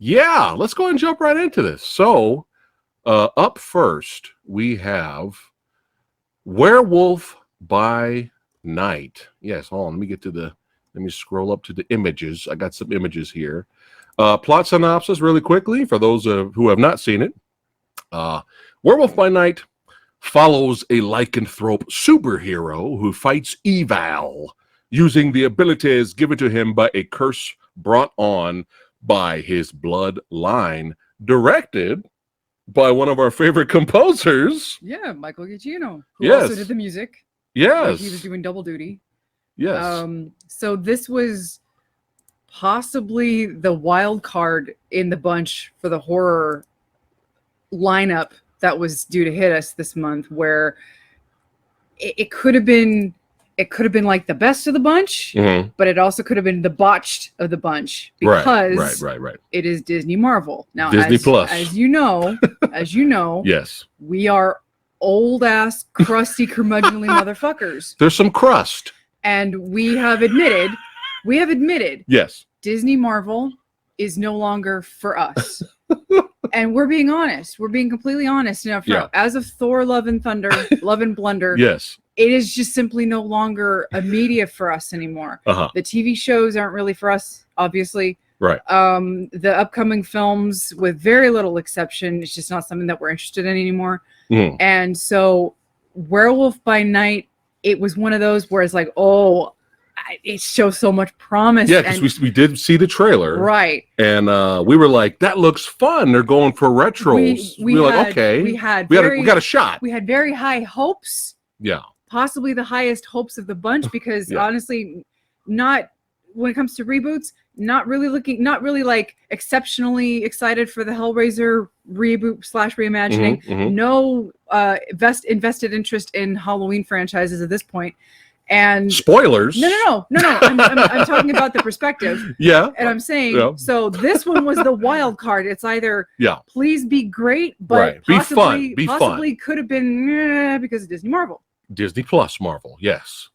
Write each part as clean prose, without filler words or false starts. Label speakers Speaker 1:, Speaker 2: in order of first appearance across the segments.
Speaker 1: Yeah, let's go ahead and jump right into this. So, up first, we have Werewolf by Night. Yes, hold on. Let me scroll up to the images. I got some images here. Plot synopsis, really quickly, for those who have not seen it. Werewolf by Night follows a lycanthrope superhero who fights evil using the abilities given to him by a curse brought on by his bloodline, directed by one of our favorite composers.
Speaker 2: Yeah, Michael Giacchino, who
Speaker 1: Yes.
Speaker 2: also did the music.
Speaker 1: Yes.
Speaker 2: Like he was doing double duty.
Speaker 1: Yes.
Speaker 2: So this was possibly the wild card in the bunch for the horror lineup that was due to hit us this month, where it could have been like the best of the bunch, but it also could have been the botched of the bunch, because
Speaker 1: right.
Speaker 2: it is Disney Marvel. Now,
Speaker 1: Disney Plus.
Speaker 2: as you know,
Speaker 1: Yes.
Speaker 2: we are old ass, crusty, curmudgeonly motherfuckers.
Speaker 1: There's some crust.
Speaker 2: And we have admitted,
Speaker 1: Yes.
Speaker 2: Disney Marvel is no longer for us. And we're being honest. We're being completely honest. Now, as of Thor, Love and Thunder, Love and Blunder,
Speaker 1: Yes.
Speaker 2: it is just simply no longer a media for us anymore. The TV shows aren't really for us, obviously.
Speaker 1: Right.
Speaker 2: The upcoming films, with very little exception, it's just not something that we're interested in anymore. And so Werewolf by Night, it was one of those where it's like, oh, it shows so much promise.
Speaker 1: Yeah, because we did see the trailer.
Speaker 2: Right.
Speaker 1: And we were like, that looks fun. They're going for retros. We were like, okay.
Speaker 2: We
Speaker 1: got a shot.
Speaker 2: We had very high hopes.
Speaker 1: Yeah.
Speaker 2: Possibly the highest hopes of the bunch, because honestly, not when it comes to reboots, not really like exceptionally excited for the Hellraiser reboot / reimagining. No invested interest in Halloween franchises at this point. And
Speaker 1: spoilers.
Speaker 2: No. I'm talking about the perspective.
Speaker 1: Yeah.
Speaker 2: And I'm saying, so this one was the wild card. It's either please be great, but possibly could have been because of Disney Marvel.
Speaker 1: Disney Plus Marvel. Yes.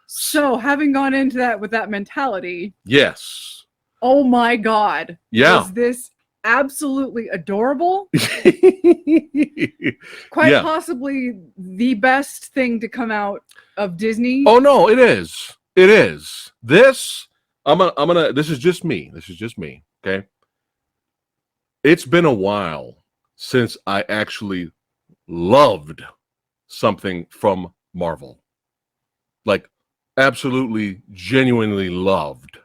Speaker 2: So having gone into that with that mentality.
Speaker 1: Yes.
Speaker 2: Oh my God.
Speaker 1: Yeah.
Speaker 2: Was this absolutely adorable? Quite possibly the best thing to come out of Disney.
Speaker 1: Oh no, it is. This this is just me. Okay. It's been a while since I actually loved something from Marvel. Like, absolutely, genuinely loved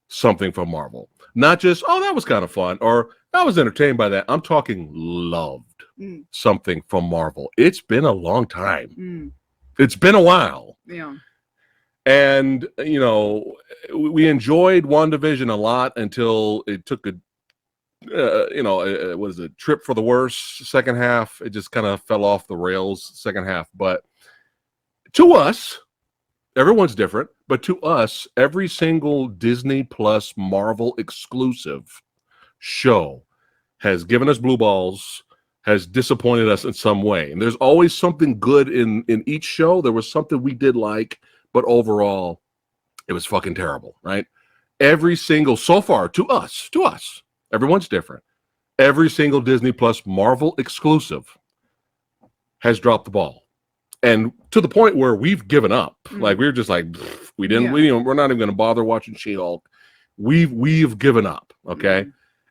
Speaker 1: something from Marvel. Not just, oh, that was kind of fun, or I was entertained by that. I'm talking loved something from Marvel. It's been a long time. It's been a while.
Speaker 2: Yeah.
Speaker 1: And, we enjoyed WandaVision a lot until it took a trip for the worse second half. It just kind of fell off the rails second half. But to us, everyone's different, but to us, every single Disney Plus Marvel exclusive show has given us blue balls, has disappointed us in some way. And there's always something good in each show. There was something we did like, but overall, it was fucking terrible, right? Every single, so far, to us, everyone's different. Every single Disney Plus Marvel exclusive has dropped the ball. And to the point where we've given up. Like, we're just like, we're not even going to bother watching She-Hulk. We've given up, okay?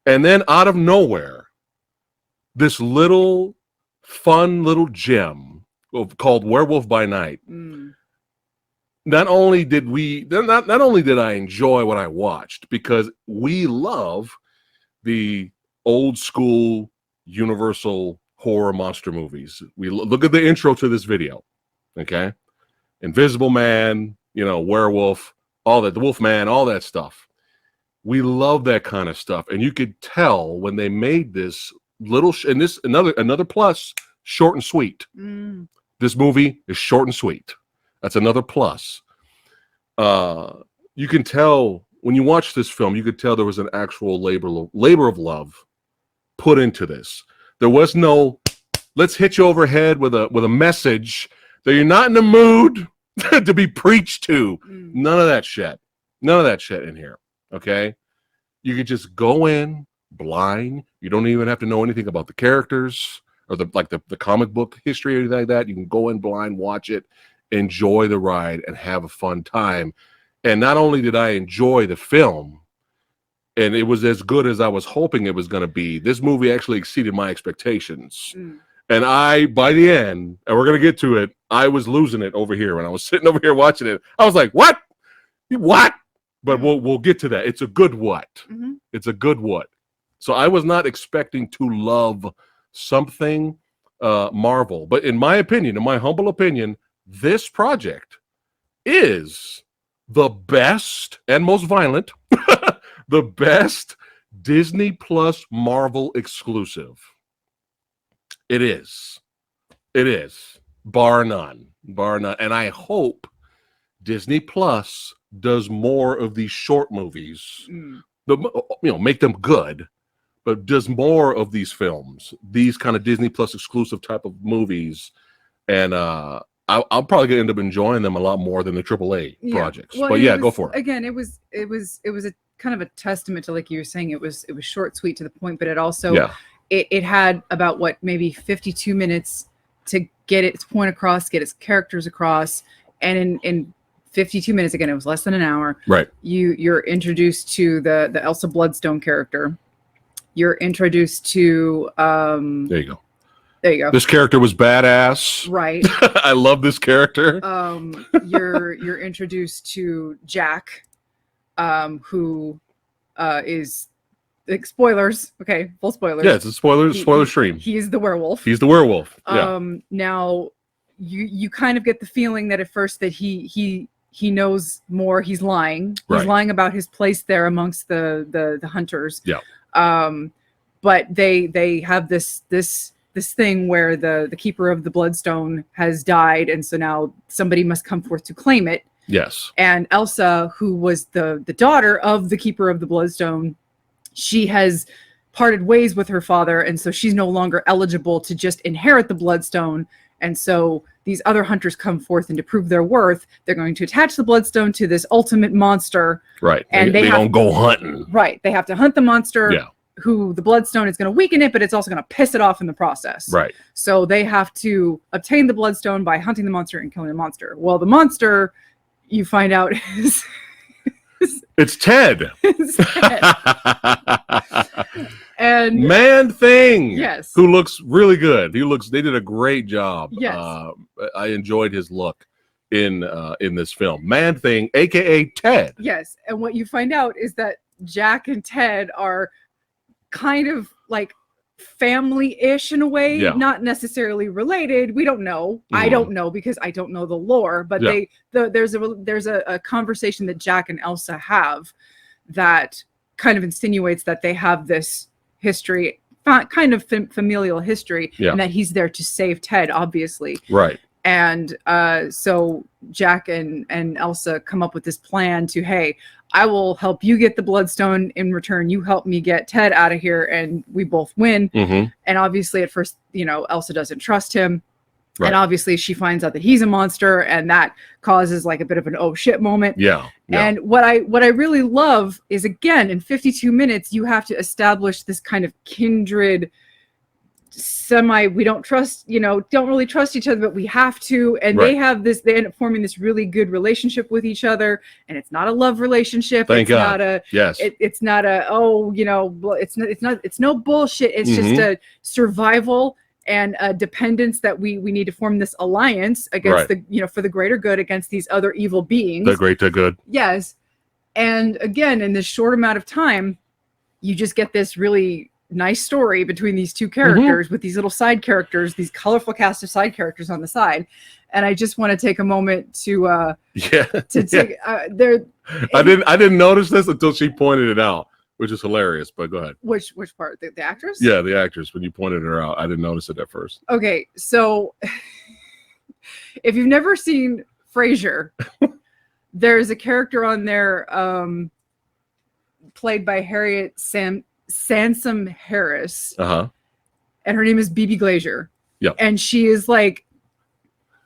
Speaker 1: And then out of nowhere, this little fun little gem called Werewolf by Night. Not only did I enjoy what I watched, because we love the old school Universal horror monster movies. We look at the intro to this video, okay? Invisible Man, werewolf, all that, the Wolfman, all that stuff. We love that kind of stuff, and you could tell when they made this little and this another plus, short and sweet. This movie is short and sweet. That's another plus. You can tell when you watch this film, you could tell there was an actual labor of love put into this. There was no, let's hit you overhead with a message that you're not in the mood to be preached to. None of that shit. None of that shit in here. Okay? You could just go in, blind. You don't even have to know anything about the characters or the comic book history or anything like that. You can go in blind, watch it, enjoy the ride, and have a fun time. And not only did I enjoy the film, and it was as good as I was hoping it was going to be, this movie actually exceeded my expectations. And I, by the end, and we're going to get to it, I was losing it over here when I was sitting over here watching it. I was like, what? What? But we'll get to that. It's a good what. It's a good what. So I was not expecting to love something Marvel. But in my opinion, in my humble opinion, this project is the best and most violent, the best Disney Plus Marvel exclusive. It is. It is. Bar none. Bar none. And I hope Disney Plus does more of these short movies. Make them good, but does more of these films, these kind of Disney Plus exclusive type of movies. And I'll probably gonna end up enjoying them a lot more than the AAA projects.
Speaker 2: Well,
Speaker 1: but yeah, go for it.
Speaker 2: Again, it was a kind of a testament to, like you were saying, it was short, sweet, to the point, but it also it had about maybe 52 minutes to get its point across, get its characters across, and in 52 minutes, again, it was less than an hour.
Speaker 1: Right.
Speaker 2: You're introduced to the Elsa Bloodstone character. You're introduced to
Speaker 1: there you go.
Speaker 2: There you go.
Speaker 1: This character was badass.
Speaker 2: Right.
Speaker 1: I love this character.
Speaker 2: You're introduced to Jack, who is, like, spoilers. Okay, full spoilers.
Speaker 1: Yeah, it's a spoiler stream.
Speaker 2: He's the werewolf.
Speaker 1: He's the werewolf. Yeah.
Speaker 2: Now you kind of get the feeling that at first that he knows more. He's lying. He's lying about his place there amongst the hunters.
Speaker 1: Yeah.
Speaker 2: But they have this thing where the keeper of the Bloodstone has died, and so now somebody must come forth to claim it.
Speaker 1: Yes.
Speaker 2: And Elsa, who was the daughter of the keeper of the Bloodstone, she has parted ways with her father, and so she's no longer eligible to just inherit the Bloodstone. And so these other hunters come forth, and to prove their worth, they're going to attach the Bloodstone to this ultimate monster.
Speaker 1: Right. And they don't go hunting.
Speaker 2: Right. They have to hunt the monster.
Speaker 1: Yeah.
Speaker 2: Who the Bloodstone is going to weaken it, but it's also going to piss it off in the process.
Speaker 1: Right.
Speaker 2: So they have to obtain the Bloodstone by hunting the monster and killing the monster. Well, the monster, you find out, is
Speaker 1: it's Ted.
Speaker 2: It's Ted. And
Speaker 1: Man-Thing.
Speaker 2: Yes.
Speaker 1: Who looks really good. They did a great job.
Speaker 2: Yes.
Speaker 1: I enjoyed his look in this film. Man-Thing, aka Ted.
Speaker 2: Yes. And what you find out is that Jack and Ted are kind of like family-ish in a way, not necessarily related. We don't know. I don't know because I don't know the lore, but there's a conversation that Jack and Elsa have that kind of insinuates that they have this history, kind of familial history, and that he's there to save Ted, obviously.
Speaker 1: Right.
Speaker 2: And so Jack and Elsa come up with this plan to, hey, I will help you get the Bloodstone. In return, you help me get Ted out of here, and we both win. And obviously, at first, Elsa doesn't trust him. Right. And obviously, she finds out that he's a monster, and that causes like a bit of an oh shit moment.
Speaker 1: Yeah.
Speaker 2: And what I really love is, again, in 52 minutes, you have to establish this kind of kindred, we don't trust, don't really trust each other, but we have to. And they end up forming this really good relationship with each other. And it's not a love relationship.
Speaker 1: Thank God.
Speaker 2: It's not it's no bullshit. It's just a survival and a dependence that we need to form this alliance against for the greater good against these other evil beings.
Speaker 1: The greater good.
Speaker 2: Yes. And again, in this short amount of time, you just get this really nice story between these two characters with these little side characters, these colorful cast of side characters on the side. And I just want to take a moment to take there.
Speaker 1: I didn't notice this until she pointed it out, which is hilarious, but go ahead.
Speaker 2: Which part? The actress?
Speaker 1: Yeah, the actress. When you pointed her out, I didn't notice it at first.
Speaker 2: Okay, so if you've never seen Frasier, there's a character on there played by Harriet Sansom Harris. And her name is BB Glazier.
Speaker 1: Yeah.
Speaker 2: And she is like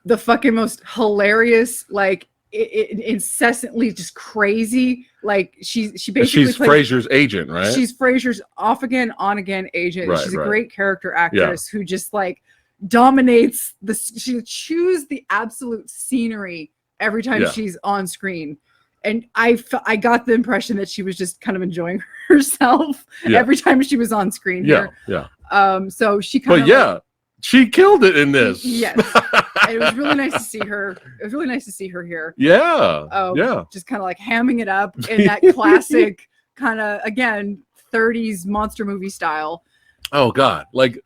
Speaker 2: the fucking most hilarious, like incessantly just crazy. Like she basically
Speaker 1: she's Frasier's agent, right?
Speaker 2: She's Frasier's off again, on again agent.
Speaker 1: Right,
Speaker 2: She's a
Speaker 1: right.
Speaker 2: great character actress who just like dominates the. She chews the absolute scenery every time she's on screen. And I got the impression that she was just kind of enjoying herself every time she was on screen. Here. So she kind of.
Speaker 1: She killed it in this.
Speaker 2: Yes. And it was really nice to see her. It was really nice to see her here.
Speaker 1: Yeah.
Speaker 2: Just kind of like hamming it up in that classic kind of, again, 30s monster movie style.
Speaker 1: Oh God. Like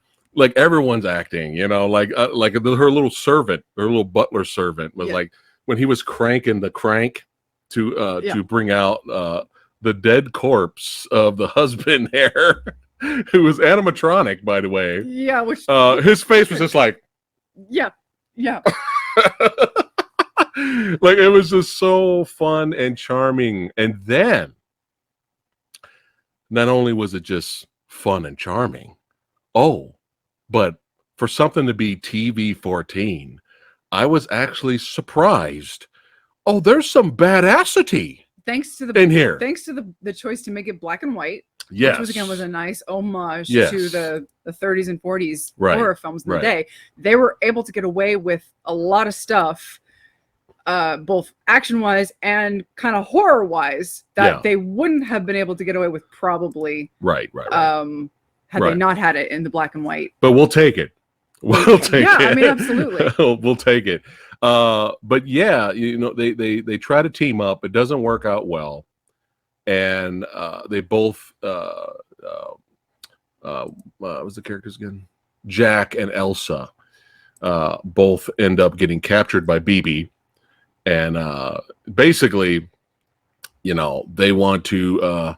Speaker 1: everyone's acting, you know, like her little servant, her little butler servant was like when he was cranking the crank to bring out the dead corpse of the husband there. Who was animatronic, by the way.
Speaker 2: Yeah, which
Speaker 1: his face was just like,
Speaker 2: yeah.
Speaker 1: Like it was just so fun and charming. And then, not only was it just fun and charming, but for something to be TV-14, I was actually surprised. Oh, there's some badassity.
Speaker 2: Thanks to
Speaker 1: in here.
Speaker 2: Thanks to the choice to make it black and white.
Speaker 1: Yes.
Speaker 2: Which was a nice homage to the 30s and 40s horror films in the day. They were able to get away with a lot of stuff, both action-wise and kind of horror-wise, that they wouldn't have been able to get away with probably.
Speaker 1: Right.
Speaker 2: Had they not had it in the black and white.
Speaker 1: But we'll take it. We'll take it.
Speaker 2: Yeah, I mean, absolutely.
Speaker 1: We'll take it. But yeah, you know, they try to team up. It doesn't work out well. And they both what was the characters again? Jack and Elsa both end up getting captured by BB, and basically, you know, they want to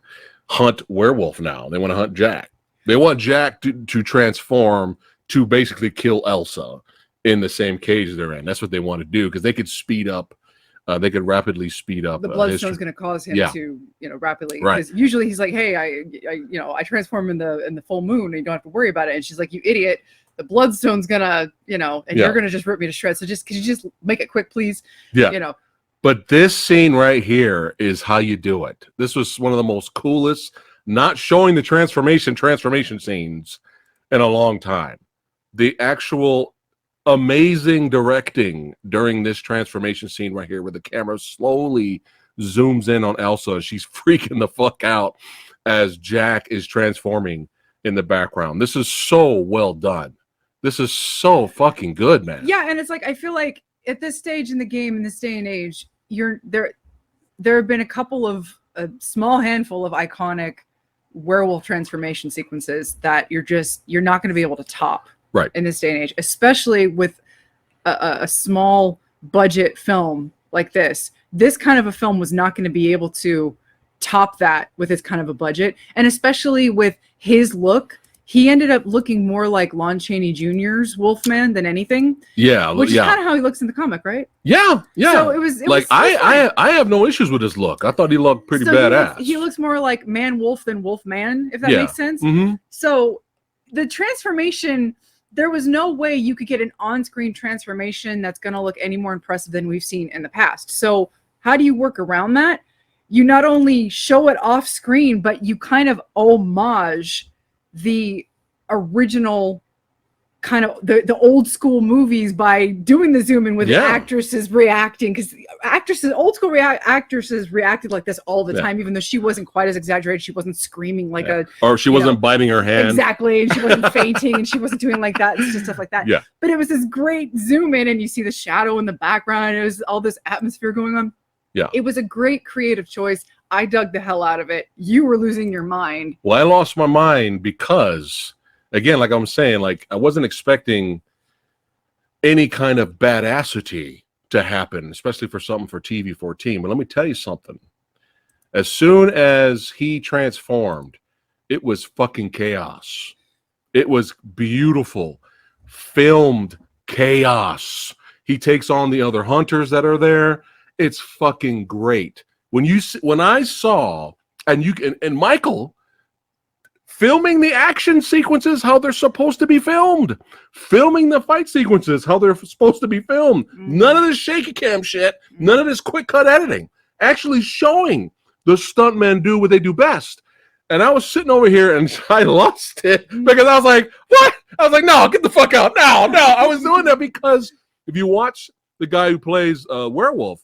Speaker 1: hunt Werewolf now. They want to hunt Jack. They want Jack to transform to basically kill Elsa in the same cage they're in. That's what they want to do because they could speed up. They could rapidly speed up.
Speaker 2: The Bloodstone's going to cause him to, you know, rapidly.
Speaker 1: Right.
Speaker 2: Because usually he's like, "Hey, I transform in the full moon, and you don't have to worry about it." And she's like, "You idiot! The Bloodstone's gonna, you know, and you're gonna just rip me to shreds. So could you just make it quick, please?
Speaker 1: Yeah.
Speaker 2: You know."
Speaker 1: But this scene right here is how you do it. This was one of the most coolest, not showing the transformation scenes in a long time. The actual amazing directing during this transformation scene right here where the camera slowly zooms in on Elsa and she's freaking the fuck out as Jack is transforming in the background. This is so well done. This is so fucking good, man.
Speaker 2: Yeah, and it's like I feel like at this stage in the game, in this day and age, there have been a small handful of iconic werewolf transformation sequences that you're not going to be able to top.
Speaker 1: Right.
Speaker 2: In this day and age, especially with a small budget film like this kind of a film was not going to be able to top that with this kind of a budget. And especially with his look, he ended up looking more like Lon Chaney Jr.'s Wolfman than anything.
Speaker 1: Yeah.
Speaker 2: Which is kind of how he looks in the comic, right?
Speaker 1: Yeah. Yeah.
Speaker 2: So it was
Speaker 1: like, I have no issues with his look. I thought he looked pretty badass.
Speaker 2: He looks more like Man Wolf than Wolfman, if that makes sense.
Speaker 1: Mm-hmm.
Speaker 2: So the transformation, there was no way you could get an on-screen transformation that's going to look any more impressive than we've seen in the past. So how do you work around that? You not only show it off screen, but you kind of homage the original kind of the old school movies by doing the zoom in with the actresses reacting, because old school actresses reacted like this all the time, even though she wasn't quite as exaggerated. She wasn't screaming like
Speaker 1: or she wasn't biting her hand.
Speaker 2: Exactly. And she wasn't fainting and she wasn't doing like that. It's just stuff like that.
Speaker 1: Yeah.
Speaker 2: But it was this great zoom in and you see the shadow in the background. It was all this atmosphere going on.
Speaker 1: Yeah.
Speaker 2: It was a great creative choice. I dug the hell out of it. You were losing your mind.
Speaker 1: Well, I lost my mind because, again, like I'm saying, like I wasn't expecting any kind of badassity to happen, especially for something for TV-14. But let me tell you something. As soon as he transformed, it was fucking chaos. It was beautiful, filmed chaos. He takes on the other hunters that are there. It's fucking great. When I saw, and Michael filming the action sequences how they're supposed to be filmed, filming the fight sequences how they're supposed to be filmed. None of this shaky cam shit, none of this quick cut editing, actually showing the stuntmen do what they do best. And I was sitting over here and I lost it because I was like, what? I was like, no, get the fuck out. No. I was doing that because if you watch the guy who plays Werewolf,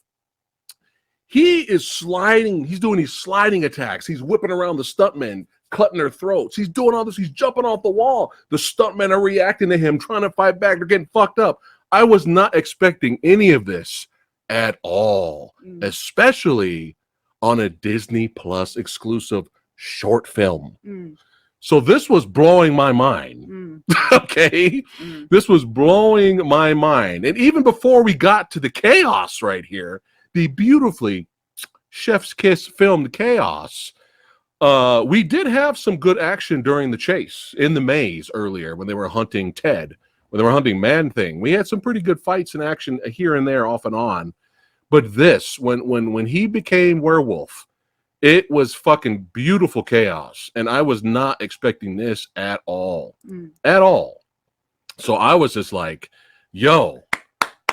Speaker 1: he is sliding. He's doing these sliding attacks. He's whipping around the stuntmen, cutting their throats. He's doing all this. He's jumping off the wall. The stuntmen are reacting to him, trying to fight back. They're getting fucked up. I was not expecting any of this at all, especially on a Disney Plus exclusive short film. So this was blowing my mind. Okay. This was blowing my mind. And even before we got to the chaos right here, the beautifully chef's kiss filmed chaos, we did have some good action during the chase in the maze earlier when they were hunting Ted, when they were hunting Man-Thing. We had some pretty good fights and action here and there off and on. But this, when he became werewolf, it was fucking beautiful chaos, and I was not expecting this at all. At all. So I was just like, yo,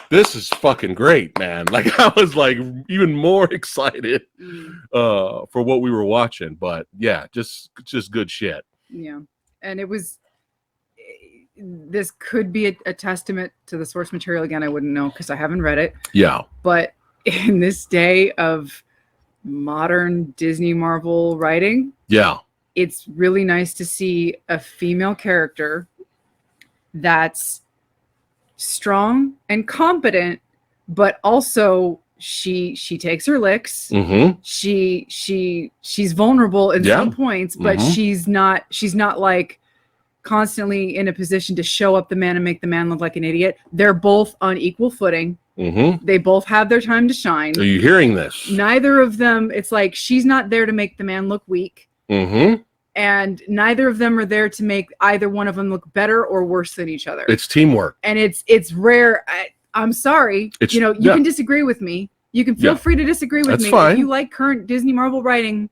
Speaker 1: this is fucking great, man. Like, I was like even more excited for what we were watching. But yeah, just good shit.
Speaker 2: Yeah. And it was, this could be a testament to the source material. Again, I wouldn't know because I haven't read it.
Speaker 1: Yeah.
Speaker 2: But in this day of modern Disney Marvel writing, it's really nice to see a female character that's strong and competent, but also she takes her licks. She's vulnerable in some points, but she's not like constantly in a position to show up the man and make the man look like an idiot. They're both on equal footing. They both have their time to shine.
Speaker 1: Are you hearing this?
Speaker 2: Neither of them, it's like she's not there to make the man look weak. And neither of them are there to make either one of them look better or worse than each other.
Speaker 1: It's teamwork.
Speaker 2: And it's rare. I'm sorry. You know, you can disagree with me. You can feel free to disagree with me.
Speaker 1: Fine.
Speaker 2: If you like current Disney Marvel writing,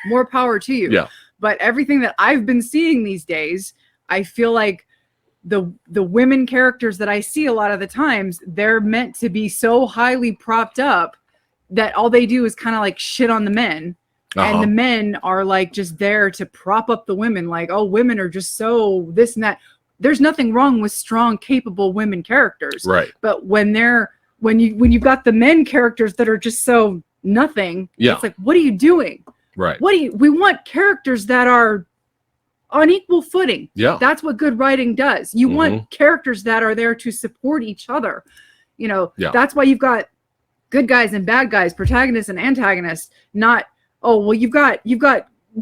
Speaker 2: more power to you.
Speaker 1: Yeah.
Speaker 2: But everything that I've been seeing these days, I feel like the women characters that I see a lot of the times, they're meant to be so highly propped up that all they do is kind of like shit on the men. And the men are like just there to prop up the women, like, oh, women are just so this and that. There's nothing wrong with strong, capable women characters.
Speaker 1: Right.
Speaker 2: But when you've got the men characters that are just so nothing, it's like, what are you doing?
Speaker 1: Right.
Speaker 2: We want characters that are on equal footing.
Speaker 1: Yeah.
Speaker 2: That's what good writing does. You want characters that are there to support each other. You know, that's why you've got good guys and bad guys, protagonists and antagonists, not, oh, well, you've got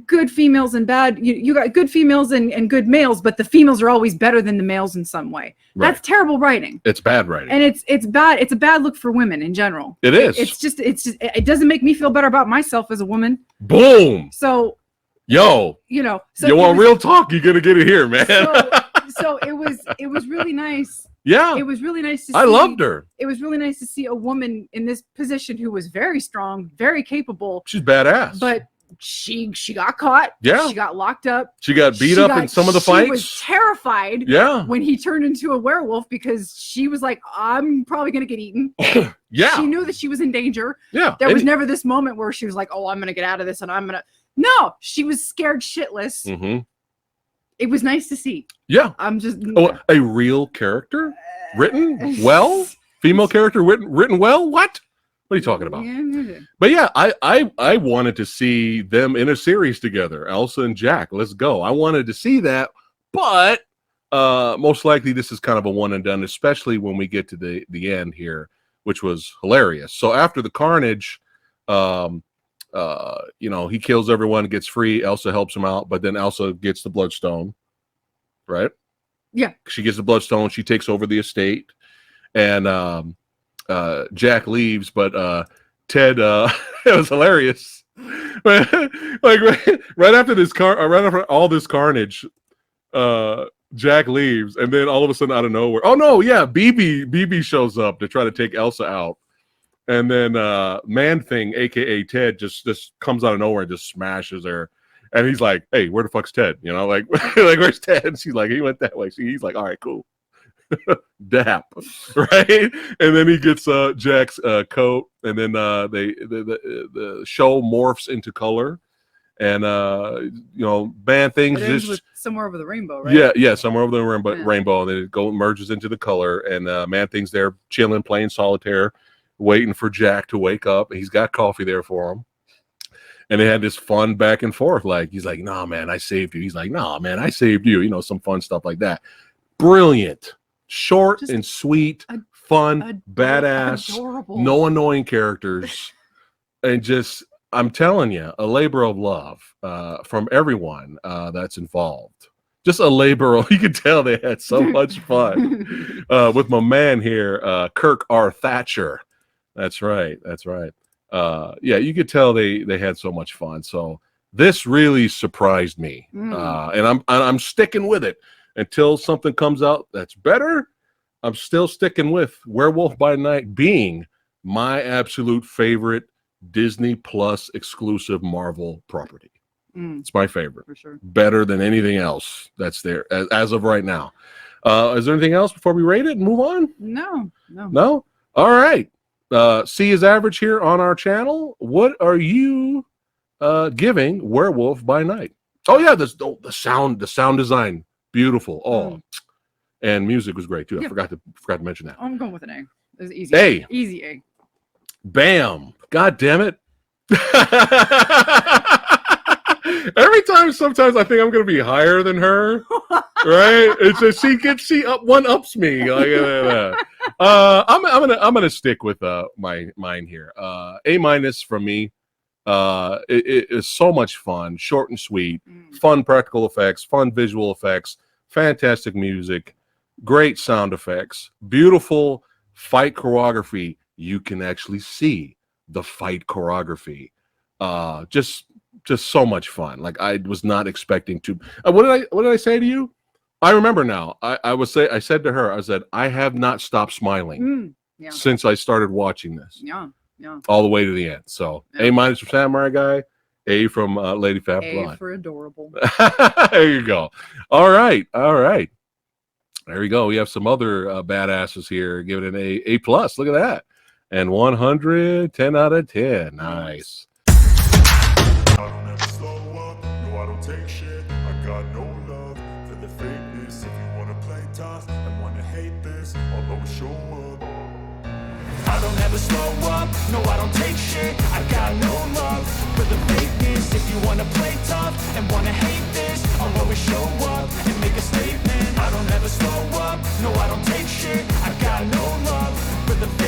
Speaker 2: good females and bad, you got good females and good males, but the females are always better than the males in some way. Right. That's terrible writing.
Speaker 1: It's bad writing.
Speaker 2: And it's bad. It's a bad look for women in general.
Speaker 1: It is.
Speaker 2: It's just, it doesn't make me feel better about myself as a woman.
Speaker 1: Boom.
Speaker 2: So,
Speaker 1: yo,
Speaker 2: you know, so
Speaker 1: you want real talk, you're gonna get it here, man.
Speaker 2: So it was really nice.
Speaker 1: Yeah.
Speaker 2: It was really nice to see.
Speaker 1: I loved her.
Speaker 2: It was really nice to see a woman in this position who was very strong, very capable.
Speaker 1: She's badass.
Speaker 2: But she got caught.
Speaker 1: Yeah.
Speaker 2: She got locked up.
Speaker 1: She got beat up in some of the fights.
Speaker 2: She was terrified.
Speaker 1: Yeah.
Speaker 2: When he turned into a werewolf because she was like, I'm probably gonna get eaten.
Speaker 1: Yeah.
Speaker 2: She knew that she was in danger.
Speaker 1: Yeah.
Speaker 2: There was never this moment where she was like, oh, I'm gonna get out of this and I'm gonna. No, she was scared shitless. It was nice to see. Yeah. I'm just
Speaker 1: a real character written well, female character written well. What are you talking about? But yeah, I wanted to see them in a series together, Elsa and Jack. Let's go. I wanted to see that, but most likely this is kind of a one and done, especially when we get to the end here, which was hilarious. So after the carnage, you know, he kills everyone, gets free. Elsa helps him out, but then Elsa gets the Bloodstone, right? Yeah. She gets the Bloodstone. She takes over the estate, and Jack leaves, but Ted, it was hilarious. Like right after this right after all this carnage, Jack leaves, and then all of a sudden out of nowhere, oh no, yeah, BB shows up to try to take Elsa out. And then Man-Thing, aka Ted, just comes out of nowhere and just smashes her. And he's like, hey, where the fuck's Ted? You know, like, like where's Ted? And she's like, he went that way. He's like, all right, cool. Dap, right? And then he gets Jack's coat, and then the show morphs into color, and man, things
Speaker 2: It ends
Speaker 1: just
Speaker 2: with Somewhere Over the Rainbow, right?
Speaker 1: yeah, somewhere over the
Speaker 2: Yeah.
Speaker 1: rainbow, and then it merges into the color, and man, things there chilling, playing solitaire, waiting for Jack to wake up. He's got coffee there for him. And they had this fun back and forth. Like, he's like, nah, man, I saved you. He's like, nah, man, I saved you. You know, some fun stuff like that. Brilliant. Short
Speaker 2: Just
Speaker 1: and sweet, fun, badass,
Speaker 2: adorable.
Speaker 1: no annoying characters. And just, I'm telling you, a labor of love from everyone that's involved. Just a labor of, you can tell they had so much fun with my man here, Kirk R. Thatcher. That's right. Yeah, you could tell they had so much fun. So this really surprised me, and I'm sticking with it until something comes out that's better. I'm still sticking with Werewolf by Night being my absolute favorite Disney Plus exclusive Marvel property. It's my favorite,
Speaker 2: For sure.
Speaker 1: better than anything else that's there as of right now. Is there anything else before we rate it and move on? No. All right. C is average here on our channel. What are you giving Werewolf by Night? Oh yeah, the sound design, beautiful. Oh, and music was great too. I forgot to mention that.
Speaker 2: I'm going with an A. It was easy.
Speaker 1: A.
Speaker 2: Easy A.
Speaker 1: Bam! God damn it! Every time, sometimes I think I'm going to be higher than her, right? It's just she one ups me. Like, I'm gonna stick with mine here. A- from me. It is so much fun, short and sweet, fun practical effects, fun visual effects, fantastic music, great sound effects, beautiful fight choreography. You can actually see the fight choreography. Just so much fun. Like, I was not expecting to. What did I say to you? I remember now. I said to her, I said, I have not stopped smiling since I started watching this.
Speaker 2: Yeah.
Speaker 1: All the way to the end. So A- from Samurai Guy, A from Lady Fat Blonde.
Speaker 2: A for adorable.
Speaker 1: There you go. All right. There you go. We have some other badasses here. Give it an A plus. Look at that. And 100, 10 out of 10. Nice.
Speaker 3: I don't ever slow up, no I don't take shit. I got no love for the fakeness. If you wanna play tough and wanna hate this, I'll always show up. I don't ever slow up, no I don't take shit. I got no love for the fakeness. If you wanna play tough and wanna hate this, I'll always show up and make a statement. I don't ever slow up, no I don't take shit. I got no love for the fakeness.